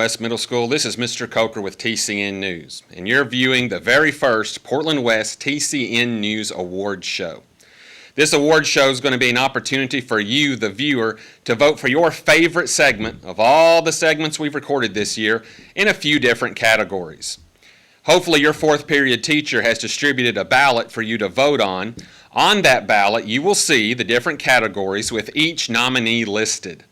West Middle School. This is Mr. Coker with TCN-News, and you're viewing the very first Portland West TCN-News Award Show. This award show is going to be an opportunity for you, the viewer, to vote for your favorite segment of all the segments we've recorded this year in a few different categories. Hopefully your fourth period teacher has distributed a ballot for you to vote on. On that ballot, you will see the different categories with each nominee listed.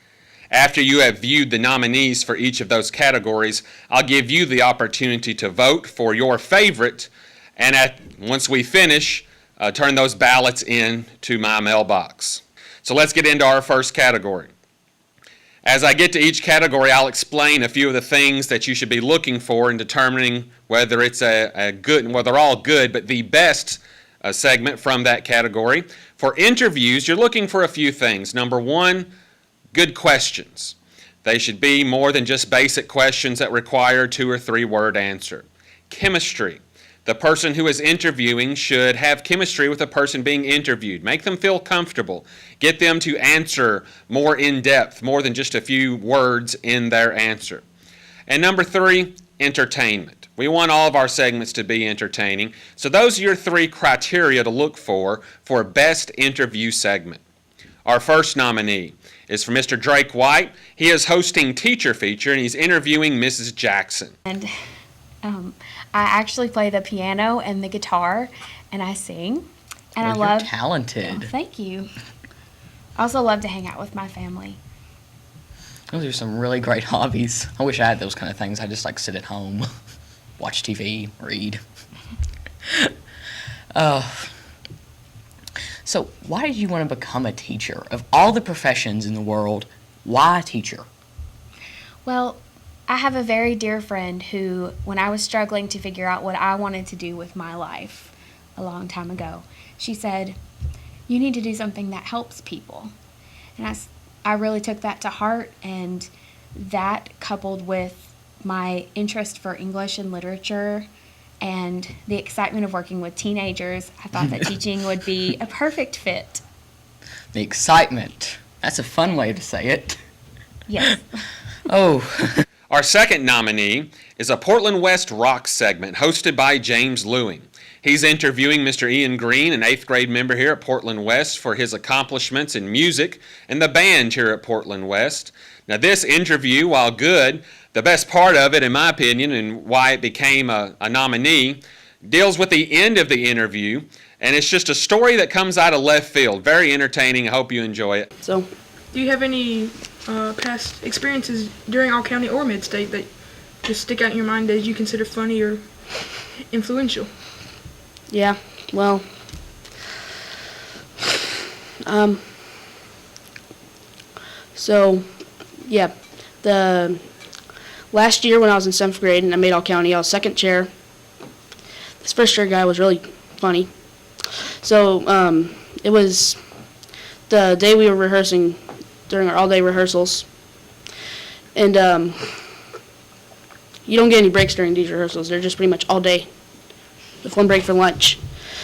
After you have viewed the nominees for each of those categories, I'll give you the opportunity to vote for your favorite, and once we finish, turn those ballots in to my mailbox. So let's get into our first category. As I get to each category, I'll explain a few of the things that you should be looking for in determining whether it's a good, well, they're all good, but the best segment from that category. For interviews, you're looking for a few things. Number one, good questions. They should be more than just basic questions that require 2 or 3 word answer. Chemistry. The person who is interviewing should have chemistry with the person being interviewed. Make them feel comfortable. Get them to answer more in depth, more than just a few words in their answer. And number 3, entertainment. We want all of our segments to be entertaining. So those are your 3 criteria to look for best interview segment. Our first nominee is for Mr. Drake White. He is hosting Teacher Feature, and he's interviewing Mrs. Jackson. And I actually play the piano and the guitar, and I sing. And well, you're talented. Oh, thank you. I also love to hang out with my family. Those are some really great hobbies. I wish I had those kind of things. I just like sit at home, watch TV, read. So why did you want to become a teacher? Of all the professions in the world, why a teacher? Well, I have a very dear friend who, when I was struggling to figure out what I wanted to do with my life a long time ago, she said, "You need to do something that helps people." And I really took that to heart, and that coupled with my interest for English and literature and the excitement of working with teenagers, I thought that teaching would be a perfect fit. The excitement. That's a fun way to say it. Yes. Oh. Our second nominee is a Portland West Rock segment hosted by James Lewing. He's interviewing Mr. Ian Green, an 8th grade member here at Portland West, for his accomplishments in music and the band here at Portland West. Now this interview, while good, the best part of it, in my opinion, and why it became a nominee, deals with the end of the interview, and it's just a story that comes out of left field. Very entertaining. I hope you enjoy it. So, do you have any past experiences during all-county or mid-state that just stick out in your mind as you consider funny or influential? Yeah, well, the last year when I was in 7th grade and I made all county, I was second chair. This first chair guy was really funny. So it was the day we were rehearsing during our all-day rehearsals, and you don't get any breaks during these rehearsals. They're just pretty much all day, with 1 break for lunch.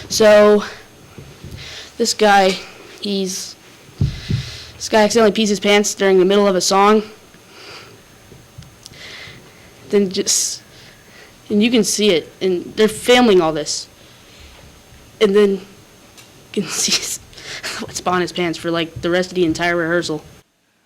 So this guy accidentally pees his pants during the middle of a song. And you can see it, and they're filming all this. And then you can see what's on his pants for like the rest of the entire rehearsal.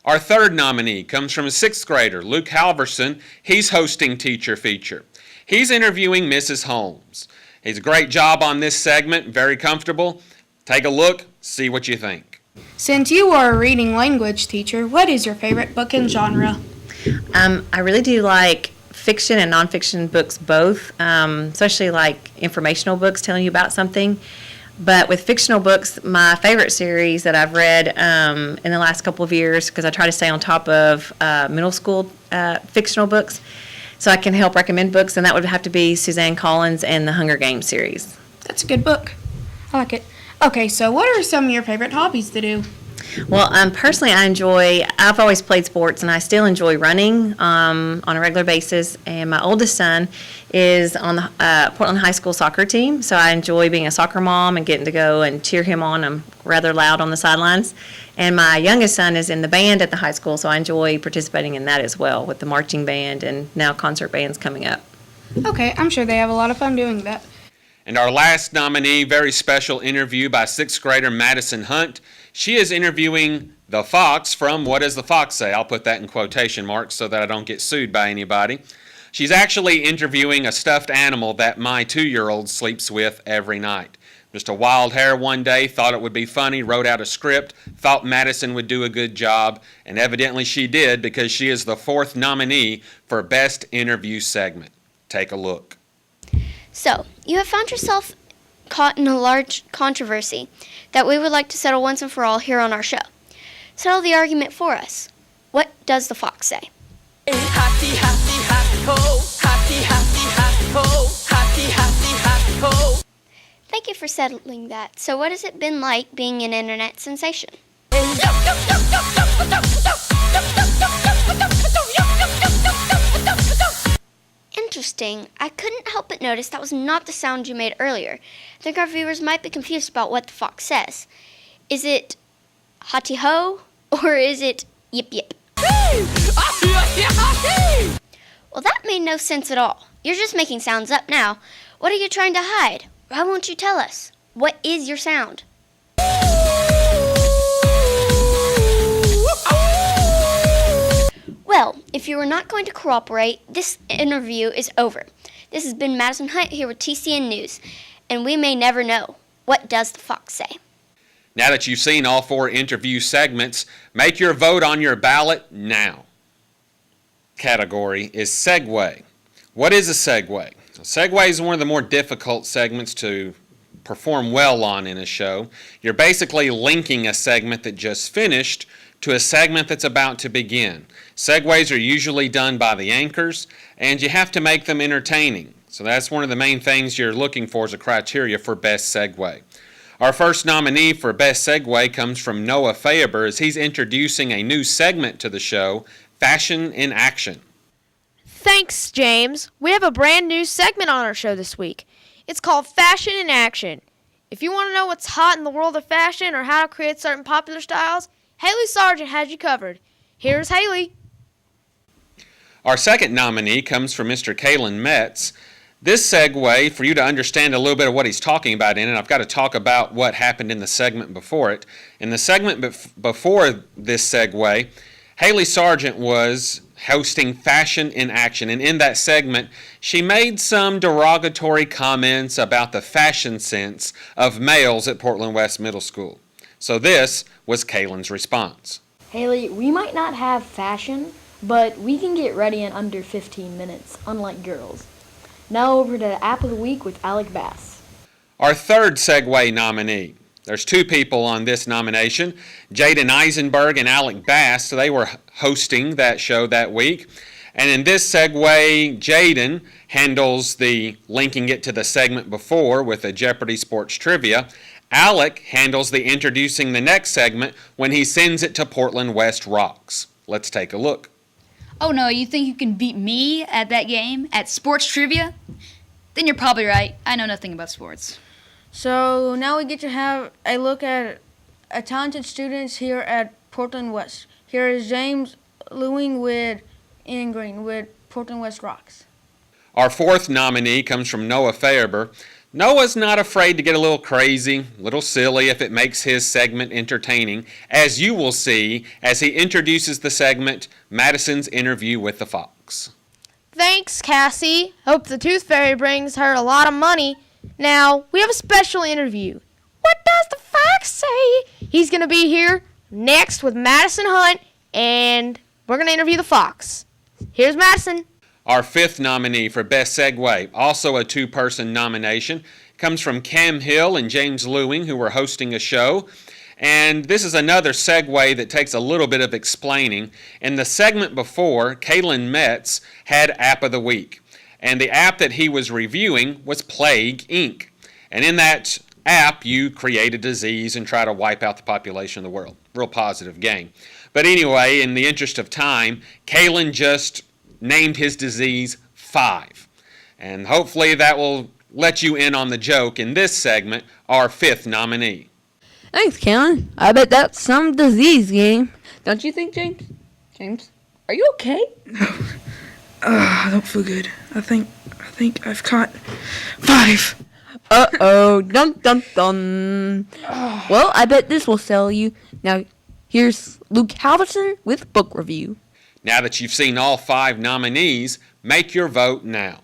Our third nominee comes from a 6th grader, Luke Halverson. He's hosting Teacher Feature. He's interviewing Mrs. Holmes. He's a great job on this segment, very comfortable. Take a look, see what you think. Since you are a reading language teacher, what is your favorite book and genre? I really do like fiction and nonfiction books both, especially like informational books telling you about something. But with fictional books, my favorite series that I've read in the last couple of years, because I try to stay on top of middle school fictional books, so I can help recommend books, and that would have to be Suzanne Collins and the Hunger Games series. That's a good book. I like it. Okay, so what are some of your favorite hobbies to do? Well, personally, I've always played sports and I still enjoy running on a regular basis. And my oldest son is on the Portland High School soccer team. So I enjoy being a soccer mom and getting to go and cheer him on. I'm rather loud on the sidelines. And my youngest son is in the band at the high school. So I enjoy participating in that as well with the marching band and now concert bands coming up. Okay, I'm sure they have a lot of fun doing that. And our last nominee, very special interview by 6th grader Madison Hunt. She is interviewing the fox from What Does the Fox Say? I'll put that in quotation marks so that I don't get sued by anybody. She's actually interviewing a stuffed animal that my 2-year-old sleeps with every night. Just a wild hair one day, thought it would be funny, wrote out a script, thought Madison would do a good job, and evidently she did because she is the 4th nominee for Best Interview Segment. Take a look. So, you have found yourself caught in a large controversy that we would like to settle once and for all here on our show. Settle the argument for us. What does the fox say? Happy, happy, happy ho. Happy, happy, happy ho. Happy, happy, happy ho. Thank you for settling that. So what has it been like being an internet sensation? Interesting. I couldn't help but notice that was not the sound you made earlier. I think our viewers might be confused about what the fox says. Is it hotty ho or is it yip yip? Well, that made no sense at all. You're just making sounds up now. What are you trying to hide? Why won't you tell us? What is your sound? Well, if you are not going to cooperate, this interview is over. This has been Madison Hunt here with TCN News, and we may never know. What does the fox say? Now that you've seen all 4 interview segments, make your vote on your ballot now. Category is segue. What is a segue? A segue is one of the more difficult segments to perform well on in a show. You're basically linking a segment that just finished to a segment that's about to begin. Segues are usually done by the anchors, and you have to make them entertaining. So that's one of the main things you're looking for as a criteria for Best Segue. Our first nominee for Best Segue comes from Noah Faber as he's introducing a new segment to the show, Fashion in Action. Thanks, James. We have a brand new segment on our show this week. It's called Fashion in Action. If you want to know what's hot in the world of fashion or how to create certain popular styles, Haley Sargent has you covered. Here's Haley. Our second nominee comes from Mr. Kalen Metz. This segue, for you to understand a little bit of what he's talking about in it, I've got to talk about what happened in the segment before it. In the segment before this segue, Haley Sargent was hosting Fashion in Action, and in that segment, she made some derogatory comments about the fashion sense of males at Portland West Middle School. So this was Kalen's response. Haley, we might not have fashion, but we can get ready in under 15 minutes, unlike girls. Now over to App of the Week with Alec Bass. Our third segue nominee. There's 2 people on this nomination, Jaden Eisenberg and Alec Bass. So they were hosting that show that week. And in this segue, Jaden handles the linking it to the segment before with a Jeopardy Sports Trivia. Alec handles the introducing the next segment when he sends it to Portland West Rocks. Let's take a look. Oh no, you think you can beat me at that game, at sports trivia? Then you're probably right. I know nothing about sports. So now we get to have a look at talented students here at Portland West. Here is James Lewing with Ian Green with Portland West Rocks. Our fourth nominee comes from Noah Faber. Noah's not afraid to get a little crazy, a little silly if it makes his segment entertaining, as you will see as he introduces the segment, Madison's Interview with the Fox. Thanks, Cassie. Hope the Tooth Fairy brings her a lot of money. Now, we have a special interview. What does the fox say? He's going to be here next with Madison Hunt, and we're going to interview the fox. Here's Madison. Our fifth nominee for Best Segue, also a two-person nomination, comes from Cam Hill and James Lewing, who were hosting a show. And this is another segue that takes a little bit of explaining. In the segment before, Kalen Metz had App of the Week. And the app that he was reviewing was Plague Inc. And in that app, you create a disease and try to wipe out the population of the world. real positive game. But anyway, in the interest of time, Kalen just named his disease 5. And hopefully that will let you in on the joke in this segment, our 5th nominee. Thanks, Kalen. I bet that's some disease game. Don't you think, James? James, are you okay? I don't feel good. I think I've caught 5. Uh-oh, dun dun dun. Well, I bet this will sell you. Now, here's Luke Halverson with Book Review. Now that you've seen all 5 nominees, make your vote now.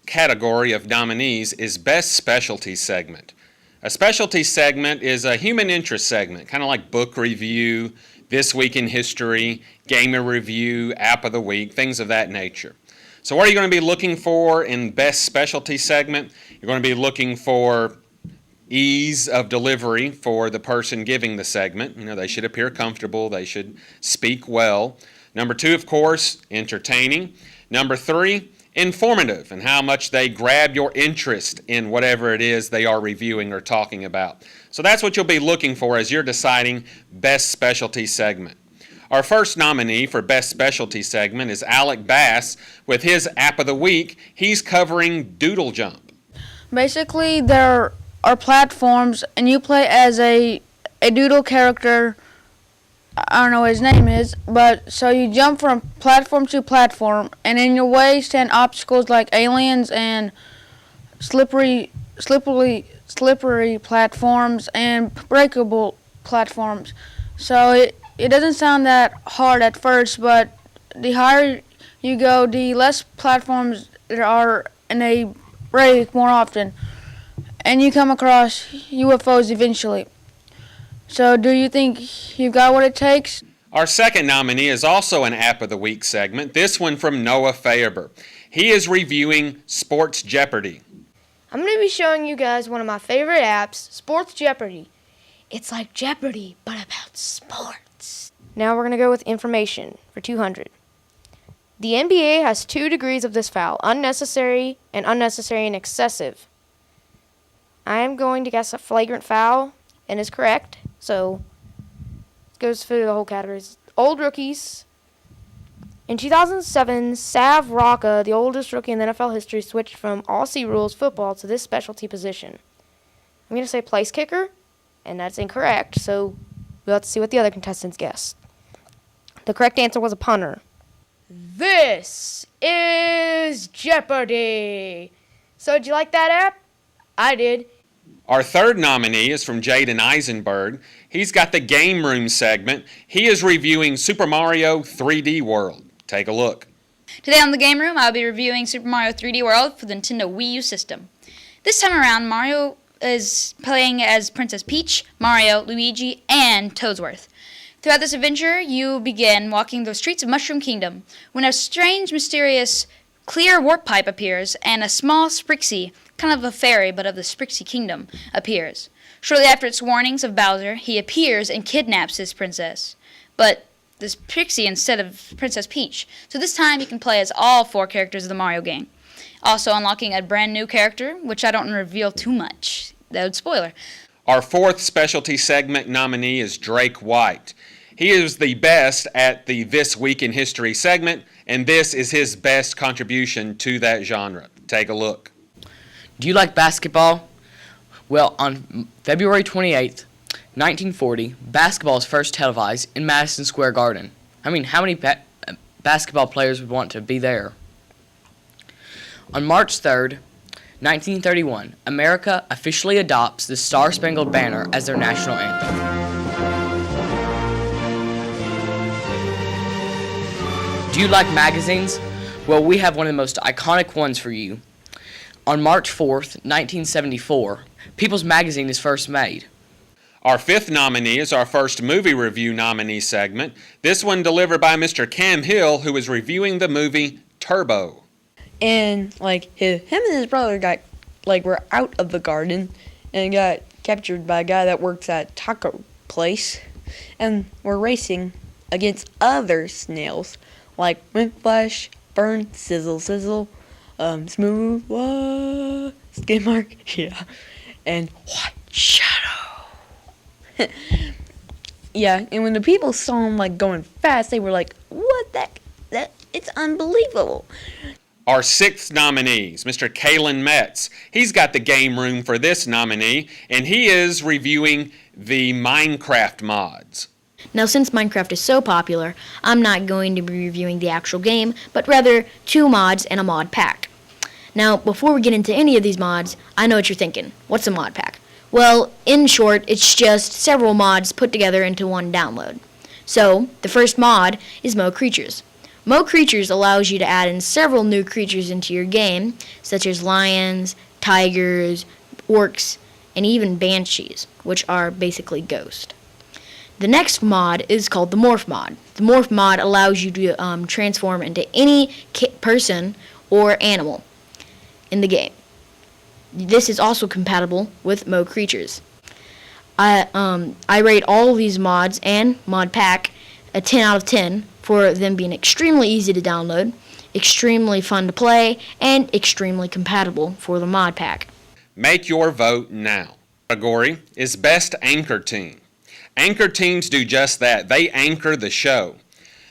Category of nominees is Best Specialty Segment. A specialty segment is a human interest segment, kind of like Book Review, This Week in History, Gamer Review, App of the Week, things of that nature. So what are you going to be looking for in Best Specialty Segment? You're going to be looking for ease of delivery for the person giving the segment. You know, they should appear comfortable. They should speak well. Number 2, of course, entertaining. Number 3, informative, and how much they grab your interest in whatever it is they are reviewing or talking about. So that's what you'll be looking for as you're deciding Best Specialty Segment. Our first nominee for Best Specialty Segment is Alec Bass with his App of the Week. He's covering Doodle Jump. Basically, there are platforms, and you play as a doodle character. I don't know what his name is, but so you jump from platform to platform, and in your way stand obstacles like aliens and slippery platforms and breakable platforms. So it doesn't sound that hard at first, but the higher you go, the less platforms there are, and they break more often. And you come across UFOs eventually. So do you think you've got what it takes? Our second nominee is also an App of the Week segment, this one from Noah Faber. He is reviewing Sports Jeopardy. I'm going to be showing you guys one of my favorite apps, Sports Jeopardy. It's like Jeopardy, but about sports. Now we're going to go with information for 200. The NBA has 2 degrees of this foul, unnecessary and excessive. I am going to guess a flagrant foul, and is correct. So, it goes through the whole categories. Old rookies. In 2007, Sav Rocca, the oldest rookie in NFL history, switched from Aussie rules football to this specialty position. I'm going to say place kicker, and that's incorrect, so we'll have to see what the other contestants guess. The correct answer was a punter. This is Jeopardy! So, did you like that app? I did. Our third nominee is from Jaden Eisenberg. He's got the Game Room segment. He is reviewing Super Mario 3D World. Take a look. Today on the Game Room, I'll be reviewing Super Mario 3D World for the Nintendo Wii U system. This time around, Mario is playing as Princess Peach, Mario, Luigi, and Toadsworth. Throughout this adventure, you begin walking the streets of Mushroom Kingdom when a strange, mysterious, clear warp pipe appears and a small Sprixie, kind of a fairy but of the Sprixie Kingdom, appears. Shortly after its warnings of Bowser, he appears and kidnaps his princess. But this Pixie instead of Princess Peach. So this time you can play as all 4 characters of the Mario game. Also unlocking a brand new character, which I don't reveal too much. That would spoiler. Our fourth specialty segment nominee is Drake White. He is the best at the This Week in History segment, and this is his best contribution to that genre. Take a look. Do you like basketball? Well, on February 28th, 1940, basketball was first televised in Madison Square Garden. I mean, how many basketball players would want to be there? On March 3rd, 1931, America officially adopts the Star-Spangled Banner as their national anthem. Do you like magazines? Well, we have one of the most iconic ones for you. On March 4th, 1974, People's Magazine is first made. Our fifth nominee is our first movie review nominee segment. This one delivered by Mr. Cam Hill, who is reviewing the movie Turbo. And, him and his brother were out of the garden and got captured by a guy that works at taco place. And were racing against other snails, like Windflash, Burn, Sizzle, Sizzle, Smooth, Skid Mark, yeah, and White Shadow. Yeah, and when the people saw him like going fast, they were like, "What that? It's unbelievable." Our sixth nominee is Mr. Kalen Metz. He's got the game room for this nominee, and he is reviewing the Minecraft mods. Now, since Minecraft is so popular, I'm not going to be reviewing the actual game, but rather 2 mods and a mod pack. Now, before we get into any of these mods, I know what you're thinking. What's a mod pack? Well, in short, it's just several mods put together into one download. So, the first mod is Mo Creatures. Mo Creatures allows you to add in several new creatures into your game, such as lions, tigers, orcs, and even banshees, which are basically ghosts. The next mod is called the Morph mod. The Morph mod allows you to transform into any person or animal in the game. This is also compatible with Mo Creatures. I rate all of these mods and mod pack a 10 out of 10 for them being extremely easy to download, extremely fun to play, and extremely compatible for the mod pack. Make your vote now. Category is Best Anchor Team. Anchor teams do just that. They anchor the show.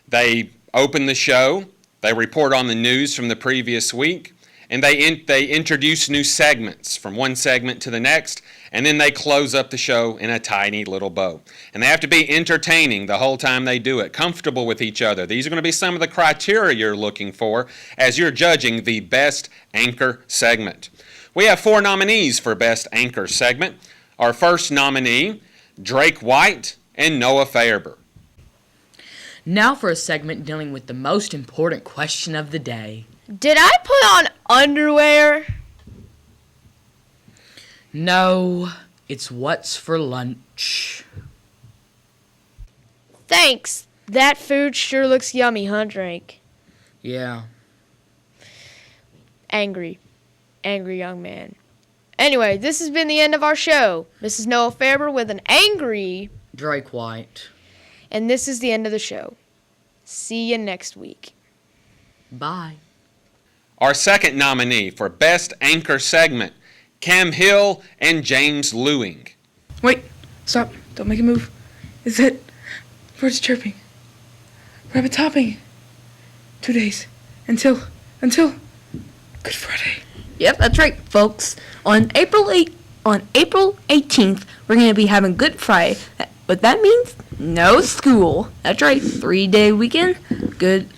They open the show, they report on the news from the previous week, and they introduce new segments from one segment to the next, and then they close up the show in a tiny little bow. And they have to be entertaining the whole time they do it, comfortable with each other. These are going to be some of the criteria you're looking for as you're judging the Best Anchor segment. We have 4 nominees for Best Anchor segment. Our first nominee, Drake White and Noah Fairber. Now for a segment dealing with the most important question of the day. Did I put on underwear? No, it's what's for lunch. Thanks. That food sure looks yummy, huh, Drake? Yeah. Angry young man. Anyway, this has been the end of our show. This is Noah Fairber with an angry Drake White. And this is the end of the show. See you next week. Bye. Our second nominee for Best Anchor segment, Cam Hill and James Lewing. Wait, stop, don't make a move. Is that birds chirping? Rabbits hopping? 2 days until Good Friday. Yep, that's right, folks. On April 18th, we're going to be having Good Friday. What that means? No school. That's right, 3-day weekend. Good,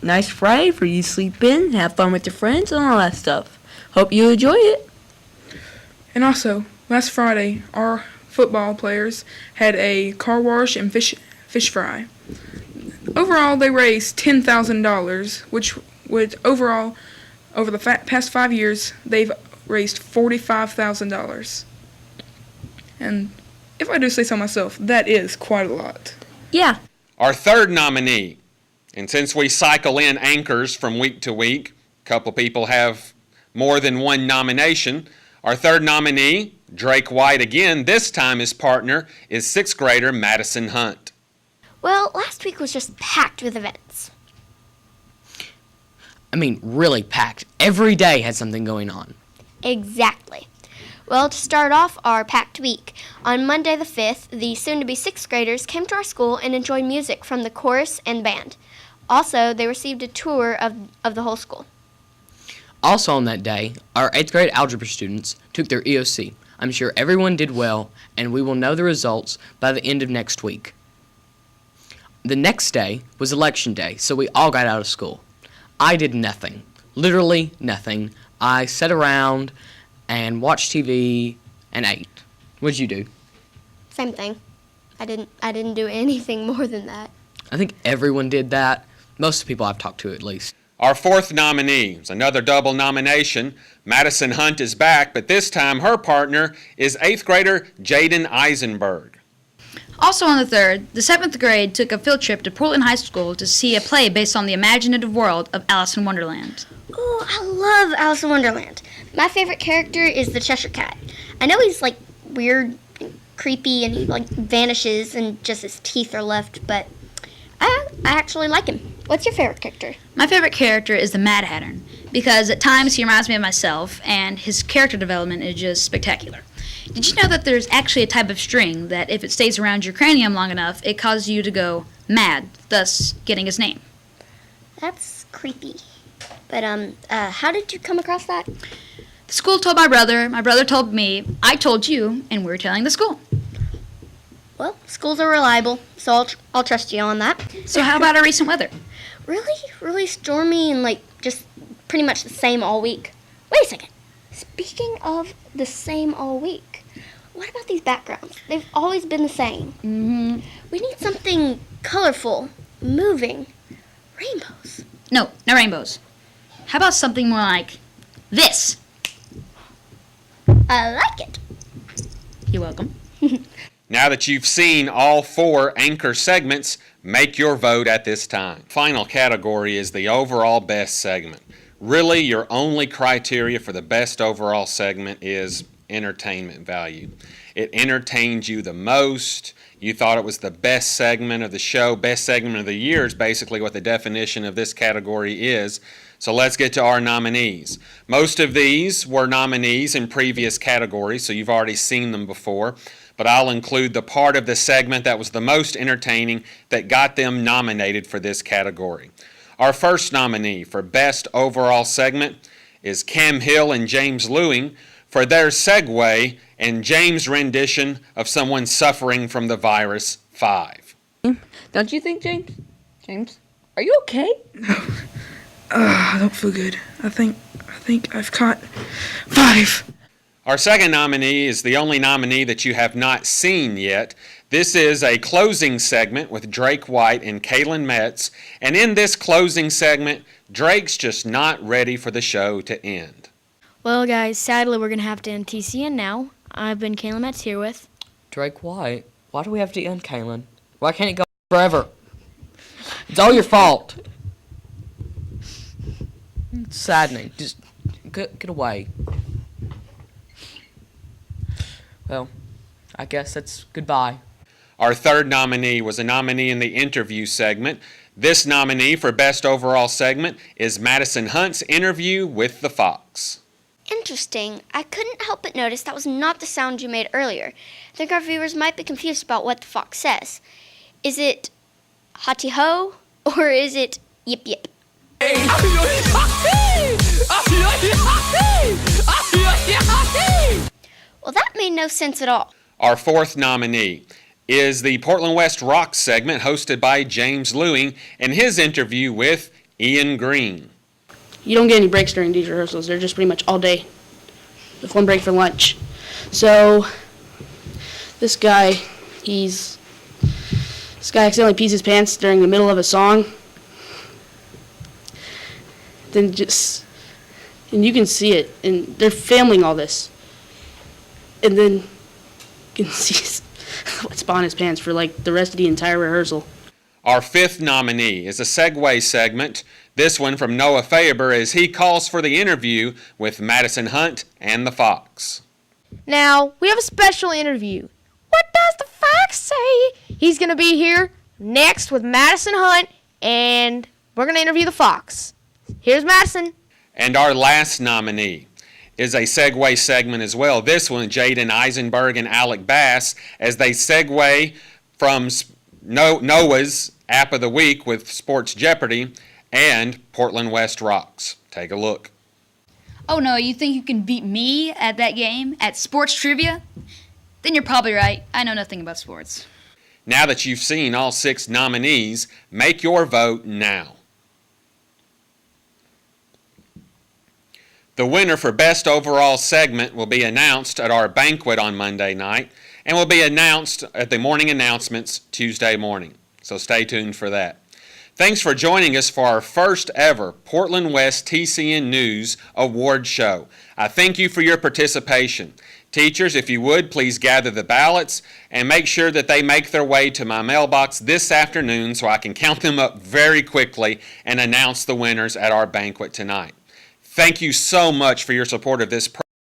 nice Friday for you to sleep in, have fun with your friends, and all that stuff. Hope you enjoy it. And also, last Friday, our football players had a car wash and fish fry. Overall, they raised $10,000, which would overall, over the past 5 years, they've raised $45,000. And if I do say so myself, that is quite a lot. Yeah. Our third nominee, and since we cycle in anchors from week to week, a couple people have more than one nomination. Our third nominee, Drake White again, this time his partner is 6th grader Madison Hunt. Well, last week was just packed with events. I mean, really packed. Every day had something going on. Exactly. Well, to start off our packed week, on Monday the 5th, the soon-to-be 6th graders came to our school and enjoyed music from the chorus and band. Also, they received a tour of the whole school. Also on that day, our 8th grade algebra students took their EOC. I'm sure everyone did well, and we will know the results by the end of next week. The next day was election day, so we all got out of school. I did nothing. Literally nothing. I sat around and watched TV and ate. What'd you do? Same thing. I didn't do anything more than that. I think everyone did that. Most of the people I've talked to, at least. Our fourth nominee is another double nomination. Madison Hunt is back, but this time her partner is 8th grader Jaden Eisenberg. Also on the 3rd, the 7th grade took a field trip to Portland High School to see a play based on the imaginative world of Alice in Wonderland. Oh, I love Alice in Wonderland. My favorite character is the Cheshire Cat. I know he's like weird and creepy and he like vanishes and just his teeth are left, but I actually like him. What's your favorite character? My favorite character is the Mad Hatter because at times he reminds me of myself and his character development is just spectacular. Did you know that there's actually a type of string that if it stays around your cranium long enough, it causes you to go mad, thus getting his name? That's creepy. But, how did you come across that? The school told my brother told me, I told you, and we're telling the school. Well, schools are reliable, so I'll trust you on that. So how about our recent weather? Really stormy and, just pretty much the same all week. Wait a second. Speaking of the same all week, what about these backgrounds? They've always been the same. Mm-hmm. We need something colorful, moving. Rainbows. No rainbows. How about something more like this? I like it. You're welcome. Now that you've seen all 4 anchor segments, make your vote at this time. Final category is the overall best segment. Really, your only criteria for the best overall segment is entertainment value. It entertained you the most. You thought it was the best segment of the show. Best segment of the year is basically what the definition of this category is. So let's get to our nominees. Most of these were nominees in previous categories, so you've already seen them before. But I'll include the part of the segment that was the most entertaining that got them nominated for this category. Our first nominee for Best Overall Segment is Cam Hill and James Lewing for their segue and James' rendition of someone suffering from the virus 5. Don't you think, James? James, are you okay? I don't feel good. I think I've caught 5. Our second nominee is the only nominee that you have not seen yet. This is a closing segment with Drake White and Kaylin Metz, and in this closing segment, Drake's just not ready for the show to end. Well, guys, sadly, we're going to have to end TCN now. I've been Kayla Metz here with Drake White. Why do we have to end, Kaylin? Why can't it go forever? It's all your fault. It's saddening. Just get away. Well, I guess that's goodbye. Our third nominee was a nominee in the interview segment. This nominee for Best Overall Segment is Madison Hunt's interview with the Fox. Interesting. I couldn't help but notice that was not the sound you made earlier. I think our viewers might be confused about what the fox says. Is it hotty ho or is it yip yip? Well, that made no sense at all. Our fourth nominee is the Portland West Rock segment hosted by James Lewing and his interview with Ian Green. You don't get any breaks during these rehearsals. They're just pretty much all day, with one break for lunch. So this guy accidentally pees his pants during the middle of a song. And you can see it, and they're filming all this. And then you can see what's on his pants for the rest of the entire rehearsal. Our fifth nominee is a segue segment, this one from Noah Faber as he calls for the interview with Madison Hunt and the Fox. Now, we have a special interview. What does the fox say? He's going to be here next with Madison Hunt, and we're going to interview the fox. Here's Madison. And our last nominee is a segue segment as well. This one, Jaden Eisenberg and Alec Bass, as they segue from Noah's App of the Week with Sports Jeopardy and Portland West Rocks. Take a look. Oh no, you think you can beat me at that game, at sports trivia? Then you're probably right. I know nothing about sports. Now that you've seen all 6 nominees, make your vote now. The winner for Best Overall Segment will be announced at our banquet on Monday night and will be announced at the morning announcements Tuesday morning. So stay tuned for that. Thanks for joining us for our first ever Portland West TCN-News Award Show. I thank you for your participation. Teachers, if you would, please gather the ballots and make sure that they make their way to my mailbox this afternoon so I can count them up very quickly and announce the winners at our banquet tonight. Thank you so much for your support of this program.